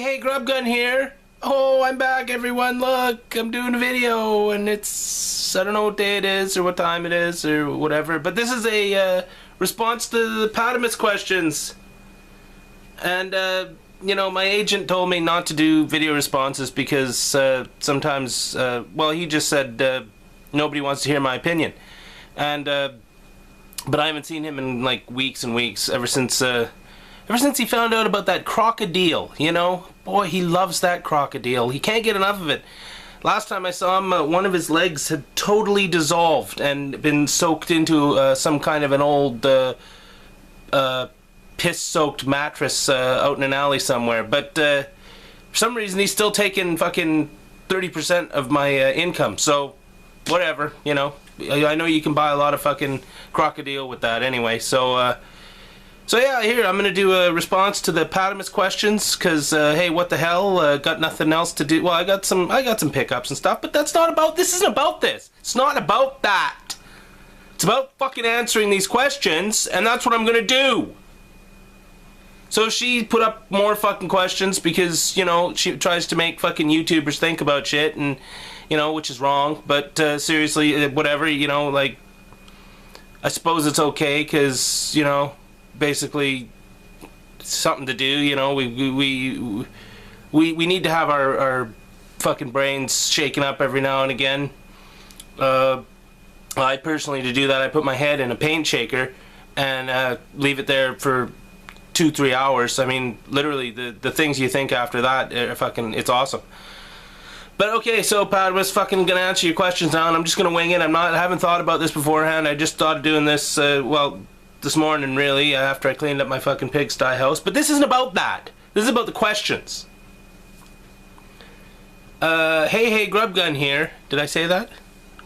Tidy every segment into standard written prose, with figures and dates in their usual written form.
Hey, Grub Gun here. Oh, I'm back, everyone. Look, I'm doing a video, and it's, I don't know what day it is, or what time it is, or whatever, but this is a response to the Pattimus questions. And, you know, my agent told me not to do video responses because sometimes, well, he just said nobody wants to hear my opinion. And, but I haven't seen him in, like, weeks and weeks, ever since he found out about that crocodile, you know? Boy, he loves that crocodile. He can't get enough of it. Last time I saw him, one of his legs had totally dissolved and been soaked into some kind of an old piss-soaked mattress out in an alley somewhere. But for some reason, he's still taking fucking 30% of my income. So, whatever, you know. I know you can buy a lot of fucking crocodile with that anyway, so... So yeah, here, I'm gonna do a response to the Pattimus questions, cause, hey, what the hell, got nothing else to do. Well, I got some pickups and stuff, but that's not about, this isn't about this. It's not about that. It's about fucking answering these questions, and that's what I'm gonna do. So she put up more fucking questions because, you know, she tries to make fucking YouTubers think about shit, and, you know, which is wrong, but, seriously, whatever, you know, like, I suppose it's okay, cause, you know, basically something to do, you know. We need to have our fucking brains shaken up every now and again. I personally, to do that, I put my head in a paint shaker and leave it there for 2-3 hours. I mean, literally, the things you think after that are fucking, it's awesome. But okay, so Pat was fucking gonna answer your questions now, and I'm just gonna wing it. I haven't thought about this beforehand. I just thought of doing this, well, this morning, really, after I cleaned up my fucking pigsty house. But this isn't about that. This is about the questions. Hey, Grub Gun here. Did I say that?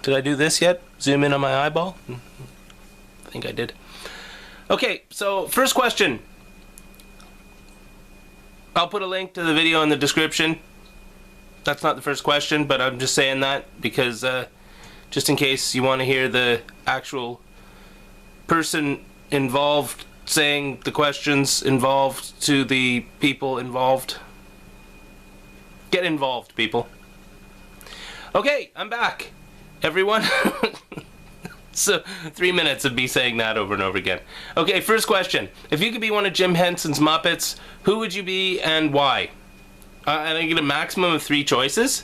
Did I do this yet? Zoom in on my eyeball? I think I did. Okay, so first question. I'll put a link to the video in the description. That's not the first question, but I'm just saying that because, just in case you want to hear the actual person involved saying the questions involved to the people involved. Get involved, people. Okay, I'm back, everyone. So, 3 minutes of me saying that over and over again. Okay, first question. If you could be one of Jim Henson's Muppets, who would you be and why? And I get a maximum of 3 choices?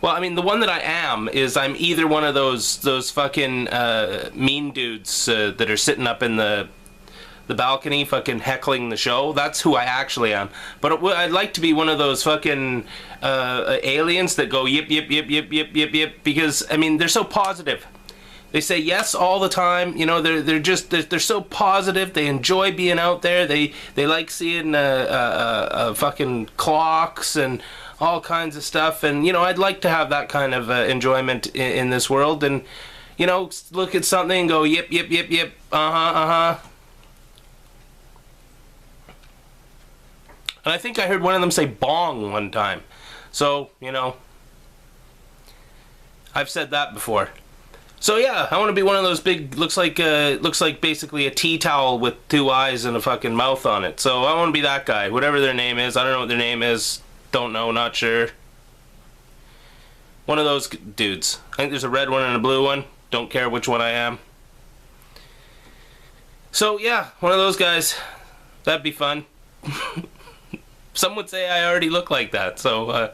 Well, I mean, the one that I am is I'm either one of those fucking mean dudes that are sitting up in the balcony fucking heckling the show. That's who I actually am. But I'd like to be one of those fucking aliens that go yip, yip, yip, yip, yip, yip, yip, because, I mean, they're so positive. They say yes all the time. You know, they're so positive. They enjoy being out there. They like seeing fucking clocks and all kinds of stuff, and, you know, I'd like to have that kind of enjoyment in this world, and, you know, look at something and go yip, yip, yip, yip, uh-huh. And I think I heard one of them say bong one time. So, you know, I've said that before. So yeah, I want to be one of those big, looks like basically a tea towel with 2 eyes and a fucking mouth on it. So I want to be that guy, whatever their name is. I don't know what their name is. Don't know, not sure. One of those dudes. I think there's a red one and a blue one. Don't care which one I am. So yeah, one of those guys. That'd be fun. Some would say I already look like that, so,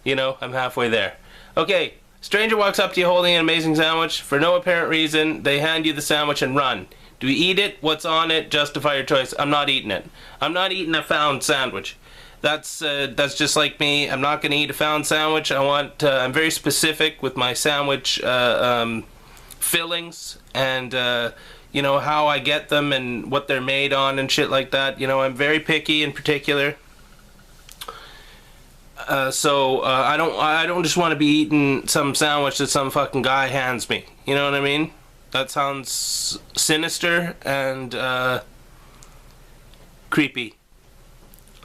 you know, I'm halfway there. Okay, stranger walks up to you holding an amazing sandwich. For no apparent reason, they hand you the sandwich and run. Do you eat it? What's on it? Justify your choice. I'm not eating it. I'm not eating a found sandwich. That's just like me. I'm not going to eat a found sandwich. I'm very specific with my sandwich fillings and, you know, how I get them and what they're made on and shit like that. You know, I'm very picky in particular. So I don't just want to be eating some sandwich that some fucking guy hands me. You know what I mean? That sounds sinister and creepy.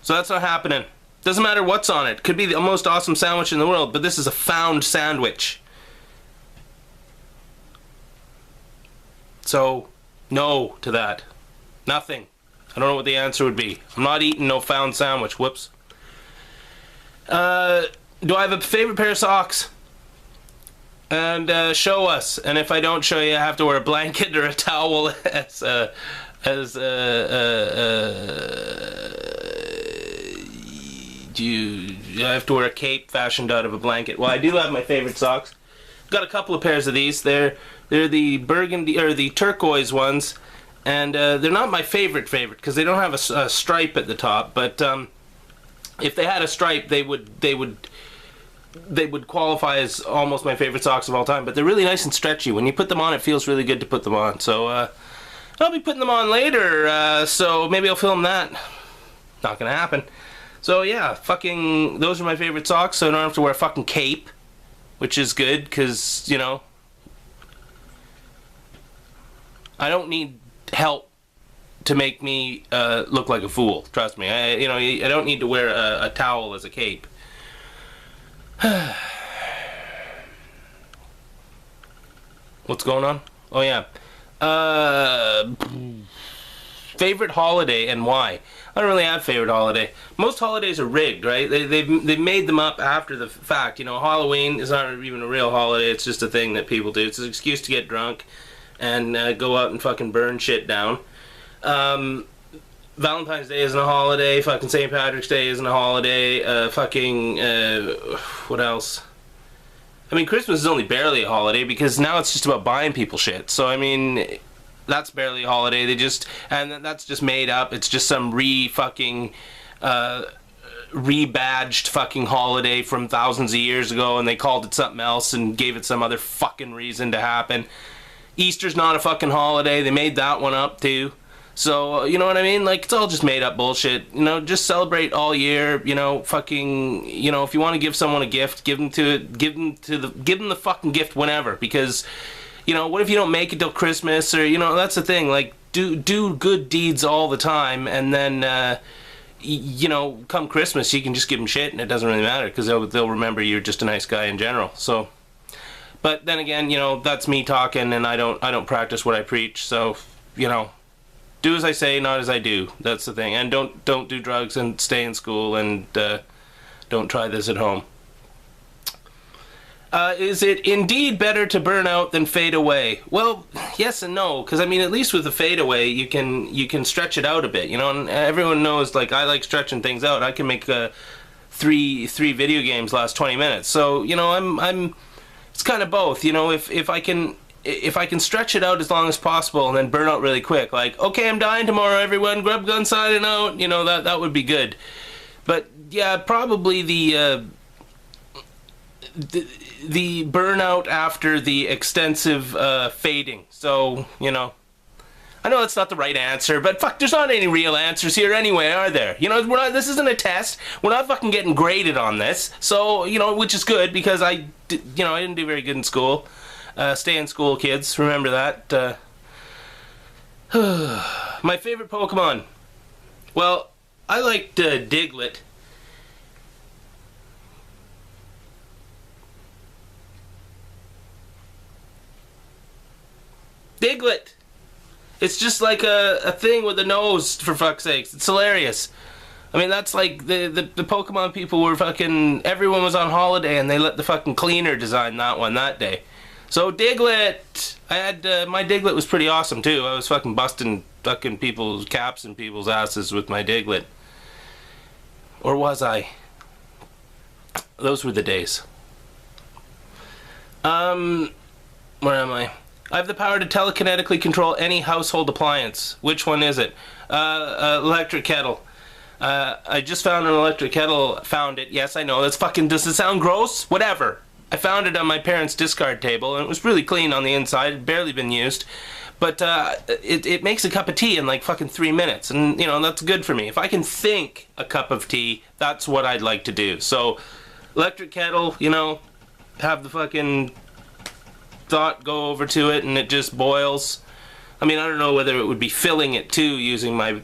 So that's not happening. Doesn't matter what's on it. Could be the most awesome sandwich in the world, but this is a found sandwich. So No to that. Nothing. I don't know what the answer would be. I'm not eating no found sandwich. Whoops. Do I have a favorite pair of socks? And show us. And if I don't show you, I have to wear a blanket or a towel as I have to wear a cape fashioned out of a blanket. Well, I do have my favorite socks. Got a couple of pairs of these. They're the burgundy or the turquoise ones, and they're not my favorite because they don't have a stripe at the top. But if they had a stripe, they would qualify as almost my favorite socks of all time. But they're really nice and stretchy. When you put them on, it feels really good to put them on. So I'll be putting them on later. So maybe I'll film that. Not gonna happen. So yeah, fucking those are my favorite socks. So I don't have to wear a fucking cape, which is good because, you know, I don't need help to make me look like a fool. Trust me. I don't need to wear a towel as a cape. What's going on? Oh yeah. Favorite holiday and why? I don't really have favorite holiday. Most holidays are rigged, right? They've made them up after the fact. You know, Halloween is not even a real holiday. It's just a thing that people do. It's an excuse to get drunk and go out and fucking burn shit down. Valentine's Day isn't a holiday. Fucking St. Patrick's Day isn't a holiday. What else? I mean, Christmas is only barely a holiday because now it's just about buying people shit. So, I mean, that's barely a holiday. And that's just made up. It's just some rebadged fucking holiday from thousands of years ago, and they called it something else and gave it some other fucking reason to happen. Easter's not a fucking holiday. They made that one up too. So, you know what I mean? Like, it's all just made up bullshit. You know, just celebrate all year. You know, fucking, you know, if you want to give someone a gift, give them the fucking gift whenever. Because, you know, what if you don't make it till Christmas? Or, you know, that's the thing. Like, do good deeds all the time, and then, you know, come Christmas, you can just give them shit, and it doesn't really matter because they'll remember you're just a nice guy in general. So, but then again, you know, that's me talking, and I don't practice what I preach. So, you know, do as I say, not as I do. That's the thing. And don't do drugs and stay in school, and don't try this at home. Is it indeed better to burn out than fade away? Well, yes and no, because I mean, at least with the fade away, you can stretch it out a bit, you know. And everyone knows, like, I like stretching things out. I can make three video games last 20 minutes. So, you know, I'm it's kind of both, you know. If I can stretch it out as long as possible and then burn out really quick, like, okay, I'm dying tomorrow, everyone, grub gun signing out, you know, that would be good. But yeah, probably the burnout after the extensive fading. So, you know, I know that's not the right answer, but fuck, there's not any real answers here anyway, are there? You know, this isn't a test. We're not fucking getting graded on this. So, you know, which is good because I didn't do very good in school. Stay in school, kids. Remember that. My favorite Pokemon. Well, I liked Diglett. Diglett! It's just like a thing with a nose, for fuck's sakes. It's hilarious. I mean, that's like the Pokemon people were fucking... Everyone was on holiday and they let the fucking cleaner design that one that day. So Diglett! I had... my Diglett was pretty awesome too. I was fucking busting fucking people's caps and people's asses with my Diglett. Or was I? Those were the days. Where am I? I have the power to telekinetically control any household appliance. Which one is it? Electric kettle. I just found an electric kettle. Found it. Yes, I know. That's fucking... Does it sound gross? Whatever. I found it on my parents' discard table, and it was really clean on the inside. It had barely been used. But it makes a cup of tea in like fucking 3 minutes. And, you know, that's good for me. If I can think a cup of tea, that's what I'd like to do. So, electric kettle, you know, have the fucking... thought go over to it and it just boils. I mean, I don't know whether it would be filling it too using my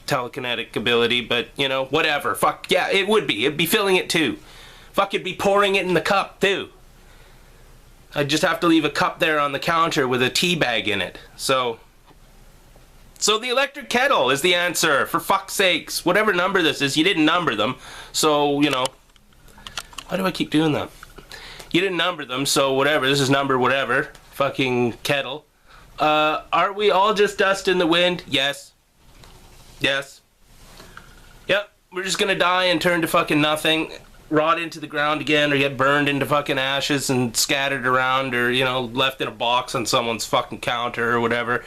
telekinetic ability, but you know, whatever. Fuck yeah, it would be. It'd be filling it too. Fuck, it'd be pouring it in the cup too. I just have to leave a cup there on the counter with a tea bag in it. So the electric kettle is the answer, for fuck's sakes. Whatever number this is, you didn't number them. So, you know, why do I keep doing that? You didn't number them, so whatever. This is number whatever. Fucking kettle. Aren't we all just dust in the wind? Yes. Yes. Yep. We're just gonna die and turn to fucking nothing. Rot into the ground again, or get burned into fucking ashes and scattered around, or, you know, left in a box on someone's fucking counter or whatever.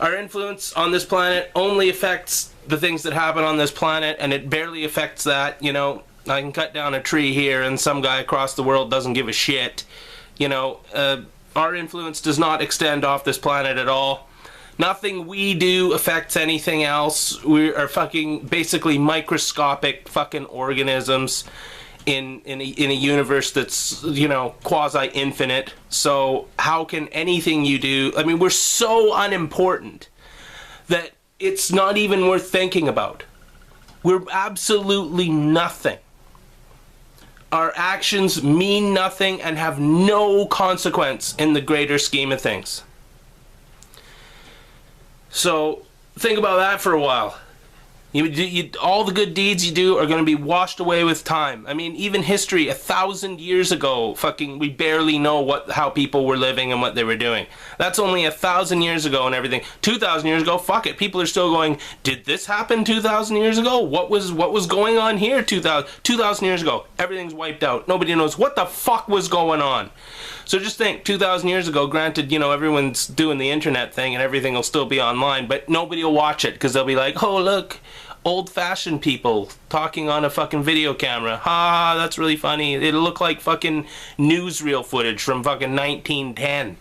Our influence on this planet only affects the things that happen on this planet, and it barely affects that. You know, I can cut down a tree here and some guy across the world doesn't give a shit. You know, our influence does not extend off this planet at all. Nothing we do affects anything else. We are fucking basically microscopic fucking organisms in a universe that's, you know, quasi-infinite. So how can anything you do... I mean, we're so unimportant that it's not even worth thinking about. We're absolutely nothing. Our actions mean nothing and have no consequence in the greater scheme of things. So, think about that for a while. All the good deeds you do are going to be washed away with time. I mean, even history, 1,000 years ago, fucking, we barely know how people were living and what they were doing. That's only 1,000 years ago and everything. 2,000 years ago, fuck it. People are still going, did this happen 2,000 years ago? What was going on here 2,000 years ago? Everything's wiped out. Nobody knows what the fuck was going on. So just think, 2,000 years ago, granted, you know, everyone's doing the internet thing and everything will still be online, but nobody will watch it because they'll be like, oh, look, old-fashioned people talking on a fucking video camera. Ha, that's really funny. It'll look like fucking newsreel footage from fucking 1910.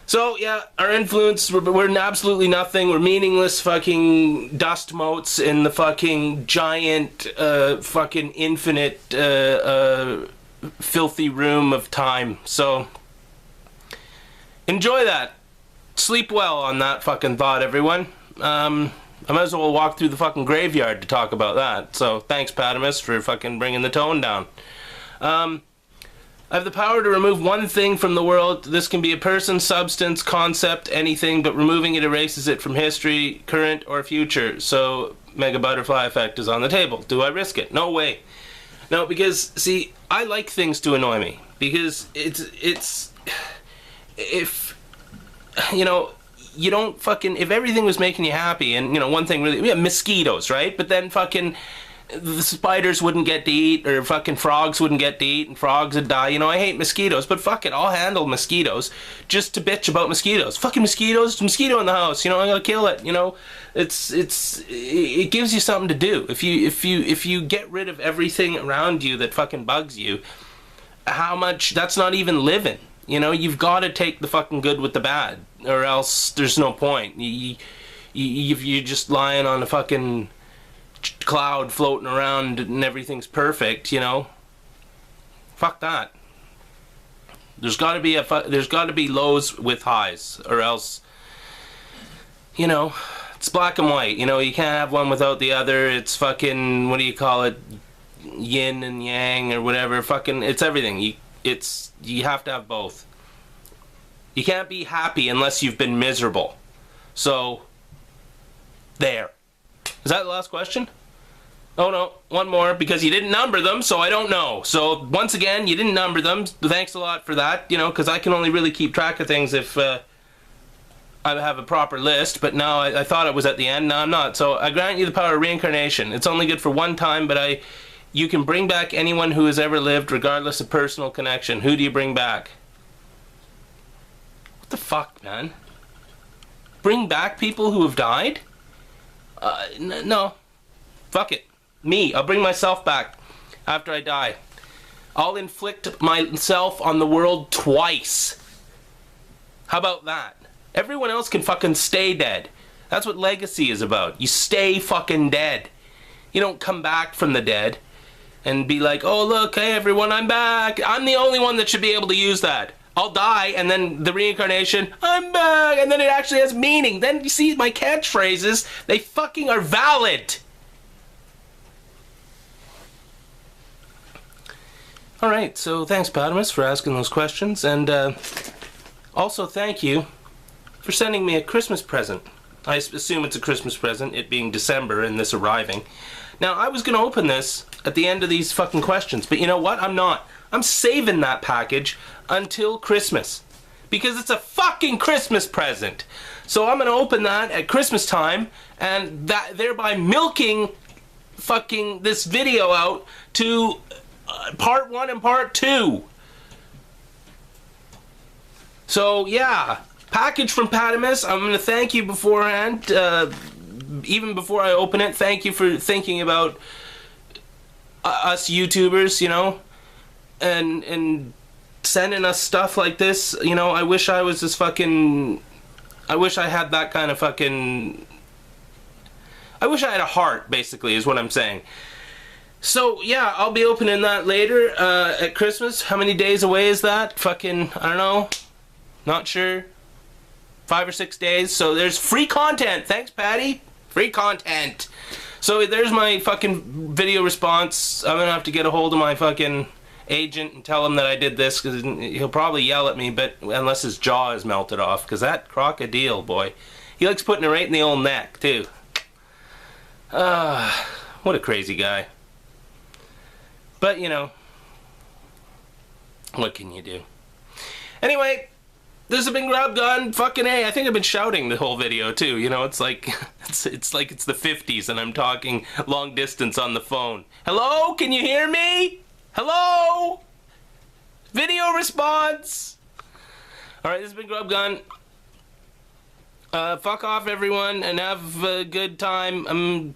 So, yeah, our influence, we're absolutely nothing. We're meaningless fucking dust motes in the fucking giant, fucking infinite, filthy room of time. So enjoy that. Sleep well on that fucking thought, everyone. I might as well walk through the fucking graveyard to talk about that. So thanks, Pattimus, for fucking bringing the tone down. I have the power to remove one thing from the world. This can be a person, substance, concept, anything, but removing it erases it from history, current, or future. So Mega Butterfly Effect is on the table. Do I risk it? No way. No, because, see, I like things to annoy me. Because it's... If... You know, you don't fucking... If everything was making you happy, and, you know, one thing really... Yeah, mosquitoes, right? But then fucking... The spiders wouldn't get to eat, or fucking frogs wouldn't get to eat, and frogs would die. You know, I hate mosquitoes, but fuck it, I'll handle mosquitoes just to bitch about mosquitoes. Fucking mosquitoes, mosquito in the house, you know, I'm gonna kill it, you know. It gives you something to do. If you get rid of everything around you that fucking bugs you, how much, that's not even living. You know, you've got to take the fucking good with the bad, or else there's no point. You're just lying on a fucking cloud floating around and everything's perfect, you know. Fuck that. There's got to be lows with highs, or else, you know, it's black and white. You know, you can't have one without the other. It's fucking, what do you call it, yin and yang or whatever. Fucking, it's everything. You have to have both. You can't be happy unless you've been miserable. So there. Is that the last question? Oh no, one more, because you didn't number them, so I don't know. So once again, you didn't number them. Thanks a lot for that, you know, because I can only really keep track of things if I have a proper list. But now I thought it was at the end. Now I'm not. So I grant you the power of reincarnation. It's only good for one time, but you can bring back anyone who has ever lived, regardless of personal connection. Who do you bring back? What the fuck, man? Bring back people who have died? No. Fuck it. Me. I'll bring myself back after I die. I'll inflict myself on the world twice. How about that? Everyone else can fucking stay dead. That's what legacy is about. You stay fucking dead. You don't come back from the dead and be like, oh look, hey everyone, I'm back. I'm the only one that should be able to use that. I'll die, and then the reincarnation, I'm back, and then it actually has meaning. Then you see my catchphrases, they fucking are valid. Alright, so thanks, Pattimus, for asking those questions, and also thank you for sending me a Christmas present. I assume it's a Christmas present, it being December and this arriving. Now, I was going to open this at the end of these fucking questions, but you know what? I'm not. I'm saving that package until Christmas. Because it's a fucking Christmas present. So I'm going to open that at Christmas time, and that thereby milking fucking this video out to part 1 and part 2. So, yeah. Package from Pattimus. I'm going to thank you beforehand. Even before I open it, thank you for thinking about us YouTubers, you know, and sending us stuff like this. You know, I wish I was this fucking... I wish I had that kind of fucking... I wish I had a heart, basically, is what I'm saying. So, yeah, I'll be opening that later at Christmas. How many days away is that? Fucking, I don't know. Not sure. 5 or 6 days. So there's free content. Thanks, Patty. Free content. So there's my fucking video response. I'm gonna have to get a hold of my fucking agent and tell him that I did this, because he'll probably yell at me, but unless his jaw is melted off, because that crocodile, boy, he likes putting it right in the old neck, too. What a crazy guy. But, you know, what can you do? Anyway, this has been Grub Gun. Fucking A. I think I've been shouting the whole video too. You know, it's like it's like it's the 50s and I'm talking long distance on the phone. Hello? Can you hear me? Hello? Video response. Alright, this has been Grub Gun. Fuck off, everyone, and have a good time. I'm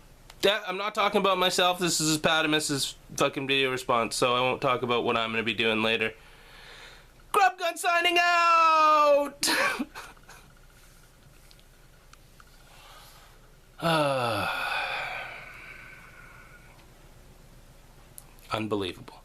not talking about myself. This is Pattimus's fucking video response, so I won't talk about what I'm going to be doing later. Grub Gun signing out! Unbelievable.